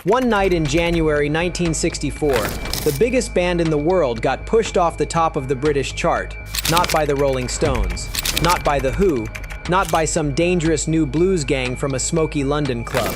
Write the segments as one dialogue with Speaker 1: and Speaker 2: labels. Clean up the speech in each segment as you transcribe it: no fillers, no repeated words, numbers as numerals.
Speaker 1: One night in January 1964, the biggest band in the world got pushed off the top of the British chart, not by the Rolling Stones, not by The Who, not by some dangerous new blues gang from a smoky London club,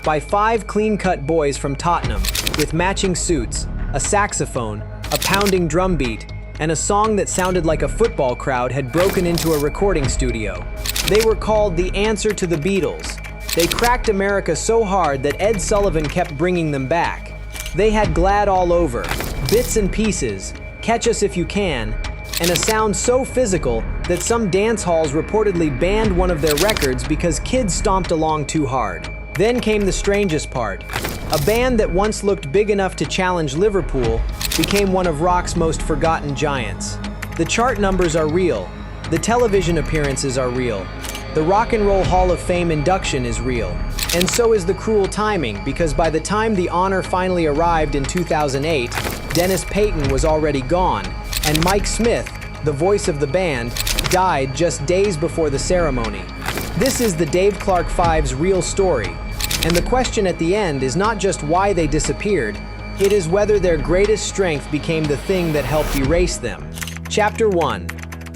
Speaker 1: by 5 clean-cut boys from Tottenham, with matching suits, a saxophone, a pounding drum beat, and a song that sounded like a football crowd had broken into a recording studio. They were called the answer to the Beatles. They cracked America so hard that Ed Sullivan kept bringing them back. They had Glad all over, Bits and Pieces, Catch Us If You Can, and a sound so physical that some dance halls reportedly banned one of their records because kids stomped along too hard. Then came the strangest part. A band that once looked big enough to challenge Liverpool became one of rock's most forgotten giants. The chart numbers are real. The television appearances are real. The Rock and Roll Hall of Fame induction is real. And so is the cruel timing, because by the time the honor finally arrived in 2008, Denis Payton was already gone, and Mike Smith, the voice of the band, died just days before the ceremony. This is the Dave Clark Five's real story, and the question at the end is not just why they disappeared, it is whether their greatest strength became the thing that helped erase them. Chapter 1.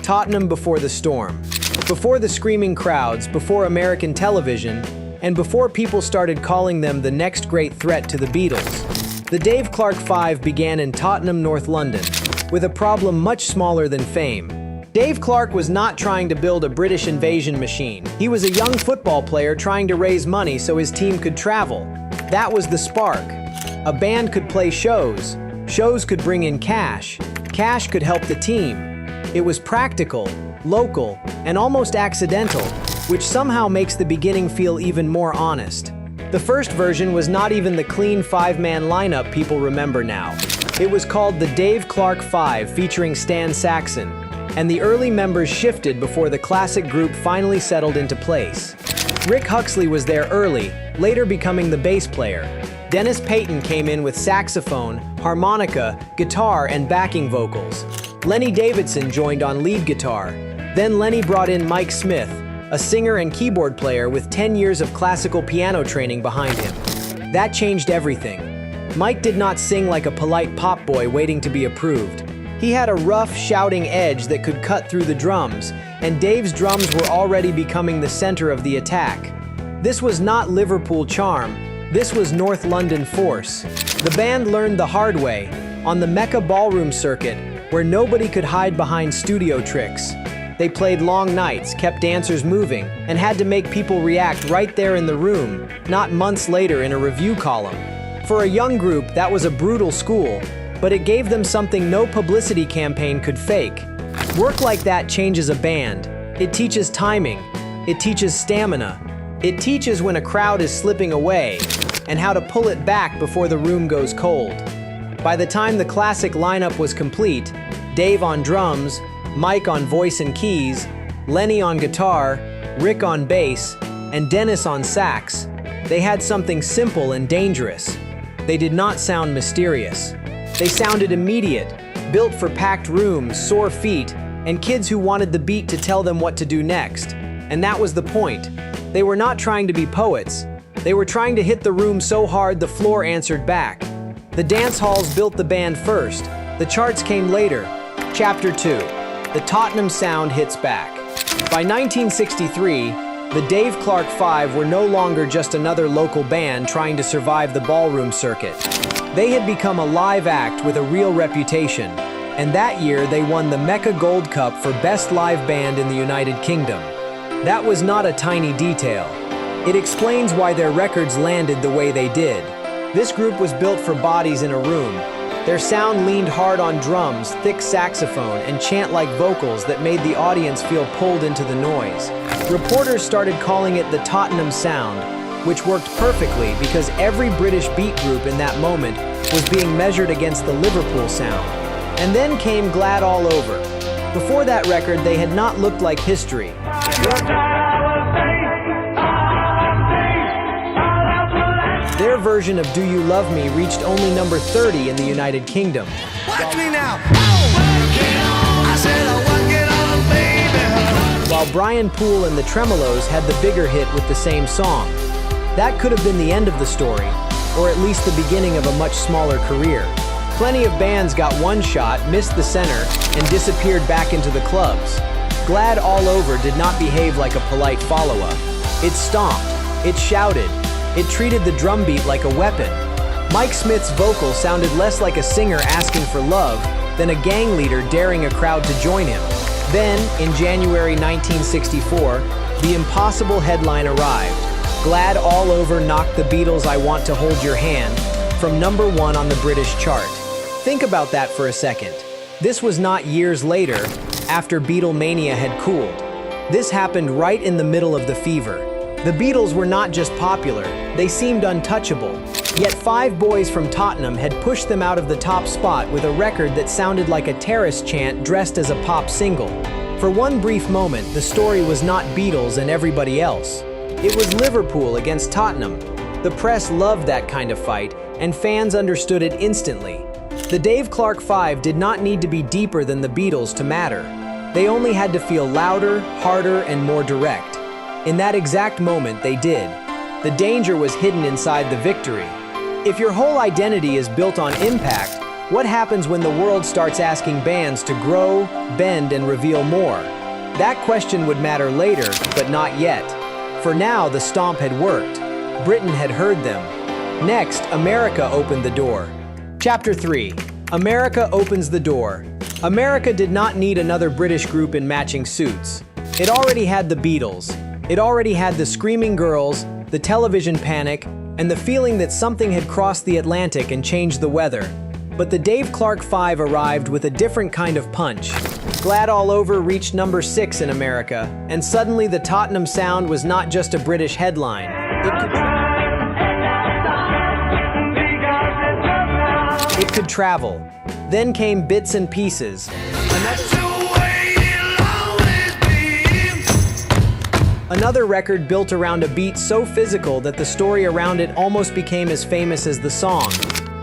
Speaker 1: Tottenham Before the Storm. Before the screaming crowds, before American television, and before people started calling them the next great threat to the Beatles, the Dave Clark Five began in Tottenham, North London, with a problem much smaller than fame. Dave Clark was not trying to build a British invasion machine. He was a young football player trying to raise money so his team could travel. That was the spark. A band could play shows. Shows could bring in cash. Cash could help the team. It was practical, local, and almost accidental, which somehow makes the beginning feel even more honest. The first version was not even the clean 5-man lineup people remember now. It was called the Dave Clark Five, featuring Stan Saxon, and the early members shifted before the classic group finally settled into place. Rick Huxley was there early, later becoming the bass player. Denis Payton came in with saxophone, harmonica, guitar, and backing vocals. Lenny Davidson joined on lead guitar. Then Lenny brought in Mike Smith, a singer and keyboard player with 10 years of classical piano training behind him. That changed everything. Mike did not sing like a polite pop boy waiting to be approved. He had a rough, shouting edge that could cut through the drums, and Dave's drums were already becoming the center of the attack. This was not Liverpool charm, this was North London force. The band learned the hard way, on the Mecca ballroom circuit, where nobody could hide behind studio tricks. They played long nights, kept dancers moving, and had to make people react right there in the room, not months later in a review column. For a young group, that was a brutal school, but it gave them something no publicity campaign could fake. Work like that changes a band. It teaches timing. It teaches stamina. It teaches when a crowd is slipping away, and how to pull it back before the room goes cold. By the time the classic lineup was complete, Dave on drums, Mike on voice and keys, Lenny on guitar, Rick on bass, and Denis on sax, they had something simple and dangerous. They did not sound mysterious. They sounded immediate, built for packed rooms, sore feet, and kids who wanted the beat to tell them what to do next. And that was the point. They were not trying to be poets. They were trying to hit the room so hard the floor answered back. The dance halls built the band first. The charts came later. Chapter 2. The Tottenham Sound hits back. By 1963, the Dave Clark Five were no longer just another local band trying to survive the ballroom circuit. They had become a live act with a real reputation, and that year they won the Mecca Gold Cup for Best Live Band in the United Kingdom. That was not a tiny detail. It explains why their records landed the way they did. This group was built for bodies in a room. Their sound leaned hard on drums, thick saxophone, and chant-like vocals that made the audience feel pulled into the noise. Reporters started calling it the Tottenham Sound, which worked perfectly because every British beat group in that moment was being measured against the Liverpool sound. And then came Glad All Over. Before that record, they had not looked like history. Their version of Do You Love Me reached only number 30 in the United Kingdom.
Speaker 2: Watch me now. I said I want to get on, baby.
Speaker 1: While Brian Poole and the Tremolos had the bigger hit with the same song. That could have been the end of the story, or at least the beginning of a much smaller career. Plenty of bands got one shot, missed the center, and disappeared back into the clubs. Glad All Over did not behave like a polite follow-up. It stomped, it shouted, it treated the drum beat like a weapon. Mike Smith's vocal sounded less like a singer asking for love than a gang leader daring a crowd to join him. Then, in January 1964, the impossible headline arrived. Glad All Over knocked the Beatles' I Want to Hold Your Hand from #1 on the British chart. Think about that for a second. This was not years later, after Beatlemania had cooled. This happened right in the middle of the fever. The Beatles were not just popular, they seemed untouchable. Yet 5 boys from Tottenham had pushed them out of the top spot with a record that sounded like a terrace chant dressed as a pop single. For one brief moment, the story was not Beatles and everybody else. It was Liverpool against Tottenham. The press loved that kind of fight, and fans understood it instantly. The Dave Clark 5 did not need to be deeper than the Beatles to matter. They only had to feel louder, harder, and more direct. In that exact moment, they did. The danger was hidden inside the victory. If your whole identity is built on impact, what happens when the world starts asking bands to grow, bend, and reveal more? That question would matter later, but not yet. For now, the stomp had worked. Britain had heard them. Next, America opened the door. Chapter 3. America opens the door. America did not need another British group in matching suits. It already had the Beatles. It already had the screaming girls, the television panic, and the feeling that something had crossed the Atlantic and changed the weather. But the Dave Clark 5 arrived with a different kind of punch. Glad All Over reached #6 in America, and suddenly the Tottenham Sound was not just a British headline. It could travel. Then came Bits and Pieces. Another record built around a beat so physical that the story around it almost became as famous as the song.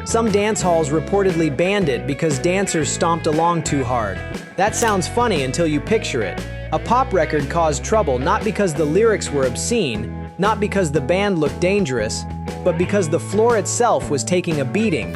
Speaker 1: Some dance halls reportedly banned it because dancers stomped along too hard. That sounds funny until you picture it. A pop record caused trouble not because the lyrics were obscene, not because the band looked dangerous, but because the floor itself was taking a beating.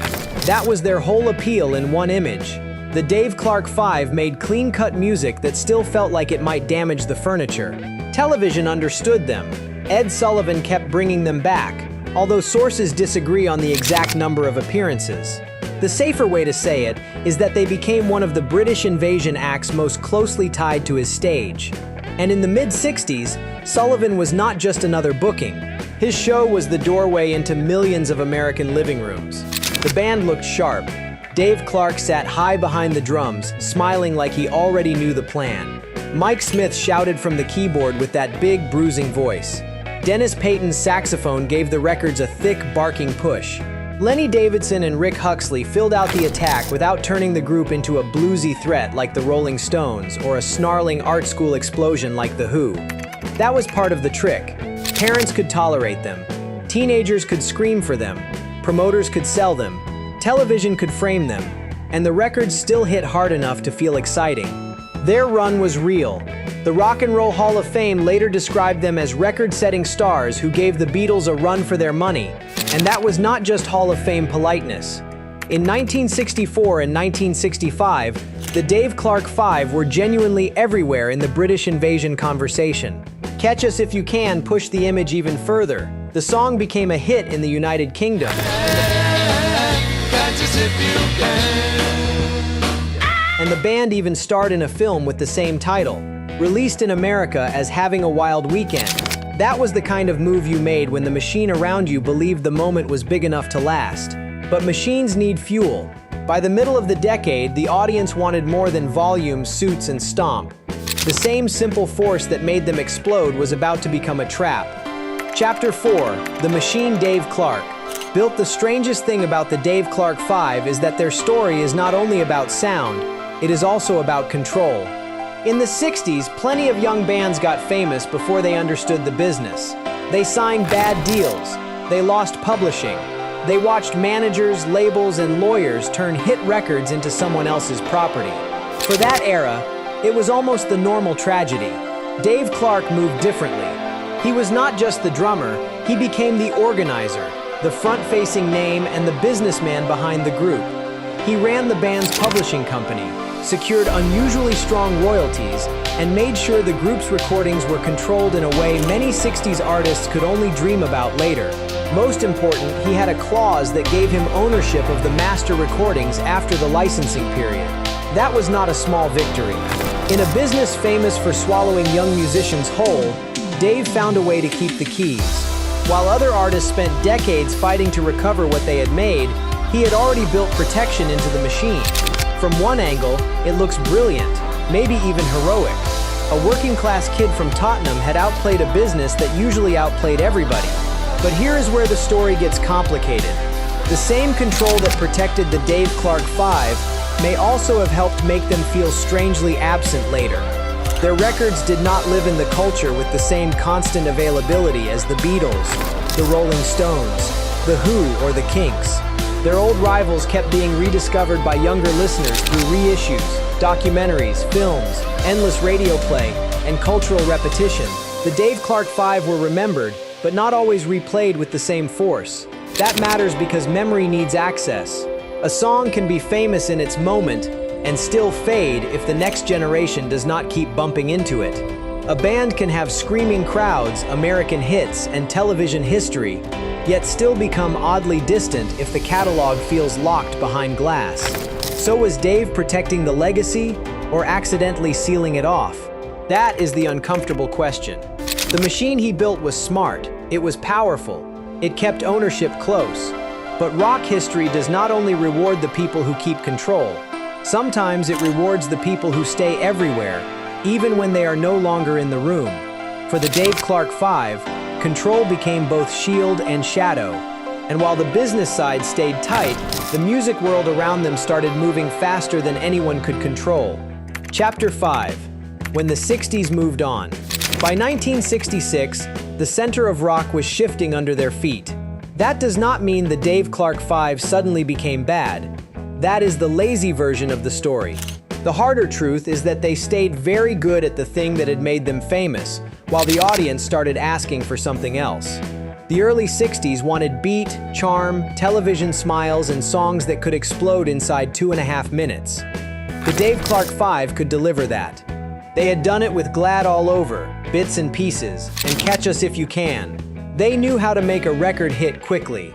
Speaker 1: That was their whole appeal in one image. The Dave Clark 5 made clean-cut music that still felt like it might damage the furniture. Television understood them. Ed Sullivan kept bringing them back, although sources disagree on the exact number of appearances. The safer way to say it is that they became one of the British invasion acts most closely tied to his stage. And in the mid-60s, Sullivan was not just another booking. His show was the doorway into millions of American living rooms. The band looked sharp. Dave Clark sat high behind the drums, smiling like he already knew the plan. Mike Smith shouted from the keyboard with that big, bruising voice. Denis Payton's saxophone gave the records a thick, barking push. Lenny Davidson and Huxley filled out the attack without turning the group into a bluesy threat like the Rolling Stones or a snarling art school explosion like the Who. That was part of the trick. Parents could tolerate them. Teenagers could scream for them. Promoters could sell them. Television could frame them. And the records still hit hard enough to feel exciting. Their run was real. The Rock and Roll Hall of Fame later described them as record-setting stars who gave the Beatles a run for their money. And that was not just Hall of Fame politeness. In 1964 and 1965, the Dave Clark 5 were genuinely everywhere in the British invasion conversation. Catch Us If You Can pushed the image even further. The song became a hit in the United Kingdom. And the band even starred in a film with the same title, released in America as Having a Wild Weekend. That was the kind of move you made when the machine around you believed the moment was big enough to last. But machines need fuel. By the middle of the decade, the audience wanted more than volume, suits, and stomp. The same simple force that made them explode was about to become a trap. Chapter 4, The Machine Dave Clark. Built. The strangest thing about the Dave Clark 5 is that their story is not only about sound, it is also about control. In the 60s, plenty of young bands got famous before they understood the business. They signed bad deals. They lost publishing. They watched managers, labels, and lawyers turn hit records into someone else's property. For that era, it was almost the normal tragedy. Dave Clark moved differently. He was not just the drummer, he became the organizer. the front-facing name and the businessman behind the group. He ran the band's publishing company, secured unusually strong royalties, and made sure the group's recordings were controlled in a way many 60s artists could only dream about later. Most important, he had a clause that gave him ownership of the master recordings after the licensing period. That was not a small victory. In a business famous for swallowing young musicians whole, Dave found a way to keep the keys. While other artists spent decades fighting to recover what they had made, he had already built protection into the machine. From one angle, it looks brilliant, maybe even heroic. A working-class kid from Tottenham had outplayed a business that usually outplayed everybody. But here is where the story gets complicated. The same control that protected the Dave Clark Five may also have helped make them feel strangely absent later. Their records did not live in the culture with the same constant availability as the Beatles, the Rolling Stones, the Who, or the Kinks. Their old rivals kept being rediscovered by younger listeners through reissues, documentaries, films, endless radio play, and cultural repetition. The Dave Clark Five were remembered, but not always replayed with the same force. That matters because memory needs access. A song can be famous in its moment and still fade if the next generation does not keep bumping into it. A band can have screaming crowds, American hits, and television history, yet still become oddly distant if the catalog feels locked behind glass. So was Dave protecting the legacy or accidentally sealing it off? That is the uncomfortable question. The machine he built was smart, it was powerful, it kept ownership close. But rock history does not only reward the people who keep control. Sometimes it rewards the people who stay everywhere, even when they are no longer in the room. For the Dave Clark Five, control became both shield and shadow. And while the business side stayed tight, the music world around them started moving faster than anyone could control. Chapter 5. When the 60s moved on. By 1966, the center of rock was shifting under their feet. That does not mean the Dave Clark Five suddenly became bad. That is the lazy version of the story. The harder truth is that they stayed very good at the thing that had made them famous, while the audience started asking for something else. The early 60s wanted beat, charm, television smiles, and songs that could explode inside 2.5 minutes. The Dave Clark Five could deliver that. They had done it with Glad All Over, Bits and Pieces, and Catch Us If You Can. They knew how to make a record hit quickly.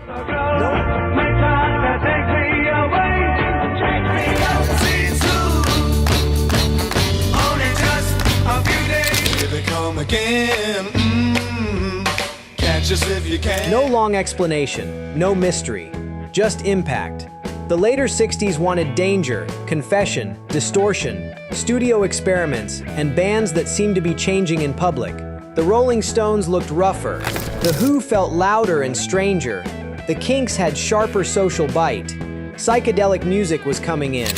Speaker 1: No long explanation, no mystery, just impact. The later 60s wanted danger, confession, distortion, studio experiments, and bands that seemed to be changing in public. The Rolling Stones looked rougher. The Who felt louder and stranger. The Kinks had sharper social bite. Psychedelic music was coming in,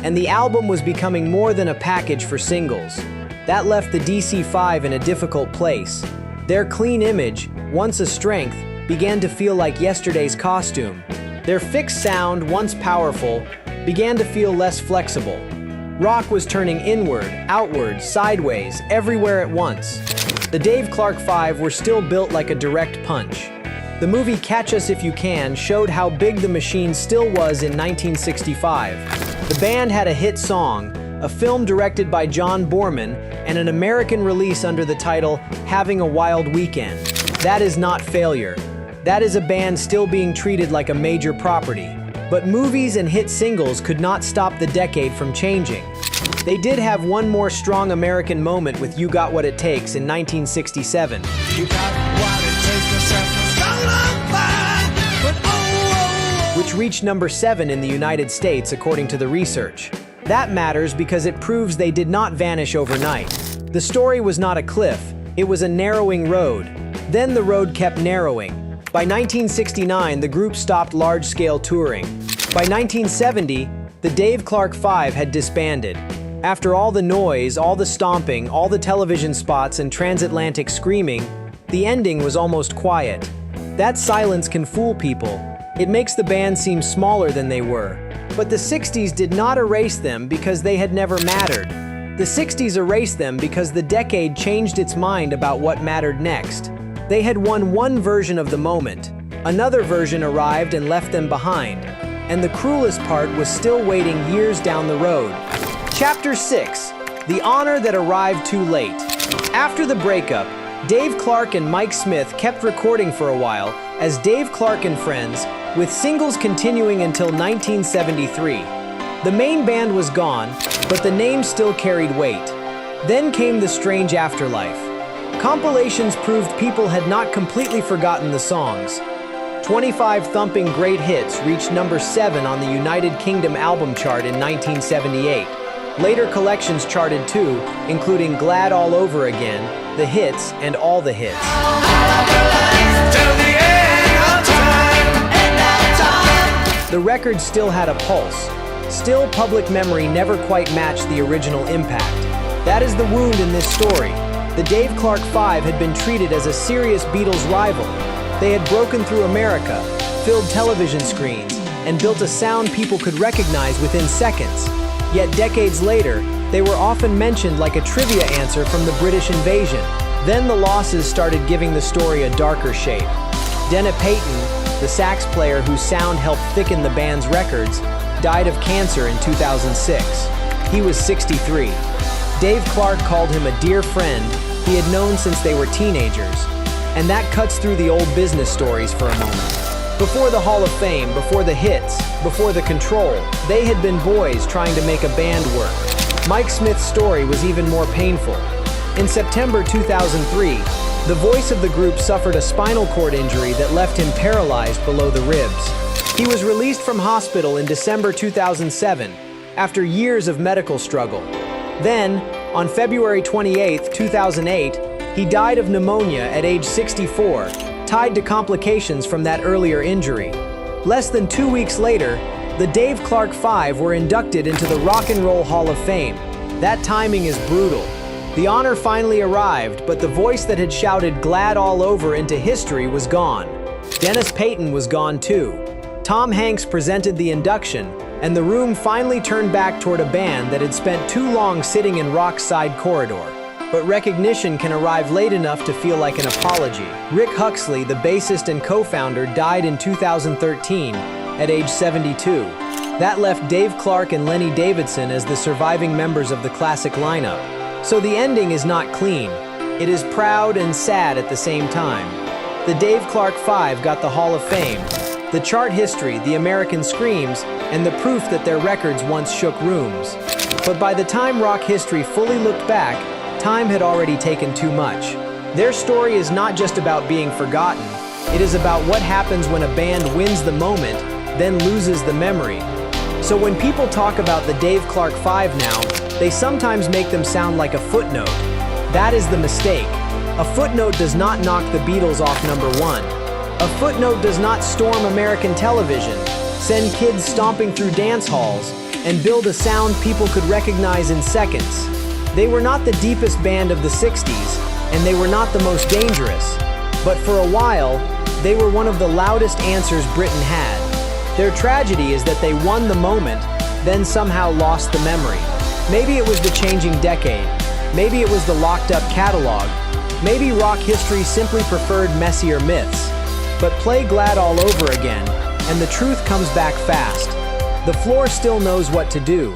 Speaker 1: and the album was becoming more than a package for singles. That left the DC-5 in a difficult place. Their clean image, once a strength, began to feel like yesterday's costume. Their fixed sound, once powerful, began to feel less flexible. Rock was turning inward, outward, sideways, everywhere at once. The Dave Clark Five were still built like a direct punch. The movie Catch Us If You Can showed how big the machine still was in 1965. The band had a hit song, a film directed by John Boorman, and an American release under the title Having a Wild Weekend. That is not failure. That is a band still being treated like a major property. But movies and hit singles could not stop the decade from changing. They did have one more strong American moment with You Got What It Takes in 1967.
Speaker 2: You got what it takes to set the soul on fire, but
Speaker 1: which reached number 7 in the United States according to the research. That matters because it proves they did not vanish overnight. The story was not a cliff, it was a narrowing road. Then the road kept narrowing. By 1969, the group stopped large-scale touring. By 1970, the Dave Clark Five had disbanded. After all the noise, all the stomping, all the television spots and transatlantic screaming, the ending was almost quiet. That silence can fool people. It makes the band seem smaller than they were. But the 60s did not erase them because they had never mattered. The 60s erased them because the decade changed its mind about what mattered next. They had won one version of the moment. Another version arrived and left them behind. And the cruelest part was still waiting years down the road. Chapter 6. The Honor That Arrived Too Late. After the breakup, Dave Clark and Mike Smith kept recording for a while as Dave Clark and Friends, with singles continuing until 1973. The main band was gone, but the name still carried weight. Then came the strange afterlife. Compilations proved people had not completely forgotten the songs. 25 thumping great hits reached number 7 on the United Kingdom album chart in 1978. Later collections charted too, including Glad All Over Again, The Hits, and All the Hits. The record still had a pulse. Still, public memory never quite matched the original impact. That is the wound in this story. The Dave Clark Five had been treated as a serious Beatles rival. They had broken through America, filled television screens, and built a sound people could recognize within seconds. Yet decades later, they were often mentioned like a trivia answer from the British invasion. Then the losses started giving the story a darker shape. Denis Payton, the sax player whose sound helped thicken the band's records, died of cancer in 2006. He was 63. Dave Clark called him a dear friend he had known since they were teenagers. And that cuts through the old business stories for a moment. Before the Hall of Fame, before the hits, before the control, they had been boys trying to make a band work. Mike Smith's story was even more painful. In September 2003, the voice of the group suffered a spinal cord injury that left him paralyzed below the ribs. He was released from hospital in December 2007, after years of medical struggle. Then, on February 28, 2008, he died of pneumonia at age 64, tied to complications from that earlier injury. Less than 2 weeks later, the Dave Clark Five were inducted into the Rock and Roll Hall of Fame. That timing is brutal. The honor finally arrived, but the voice that had shouted Glad All Over into history was gone. Denis Payton was gone too. Tom Hanks presented the induction, and the room finally turned back toward a band that had spent too long sitting in rock's side corridor. But recognition can arrive late enough to feel like an apology. Rick Huxley, the bassist and co-founder, died in 2013 at age 72. That left Dave Clark and Lenny Davidson as the surviving members of the classic lineup. So the ending is not clean. It is proud and sad at the same time. The Dave Clark Five got the Hall of Fame, the chart history, the American screams, and the proof that their records once shook rooms. But by the time rock history fully looked back, time had already taken too much. Their story is not just about being forgotten. It is about what happens when a band wins the moment, then loses the memory. So when people talk about the Dave Clark Five now, they sometimes make them sound like a footnote. That is the mistake. A footnote does not knock the Beatles off number 1. A footnote does not storm American television, send kids stomping through dance halls, and build a sound people could recognize in seconds. They were not the deepest band of the 60s, and they were not the most dangerous. But for a while, they were one of the loudest answers Britain had. Their tragedy is that they won the moment, then somehow lost the memory. Maybe it was the changing decade. Maybe it was the locked-up catalog. Maybe rock history simply preferred messier myths. But play Glad All Over Again, and the truth comes back fast. The floor still knows what to do.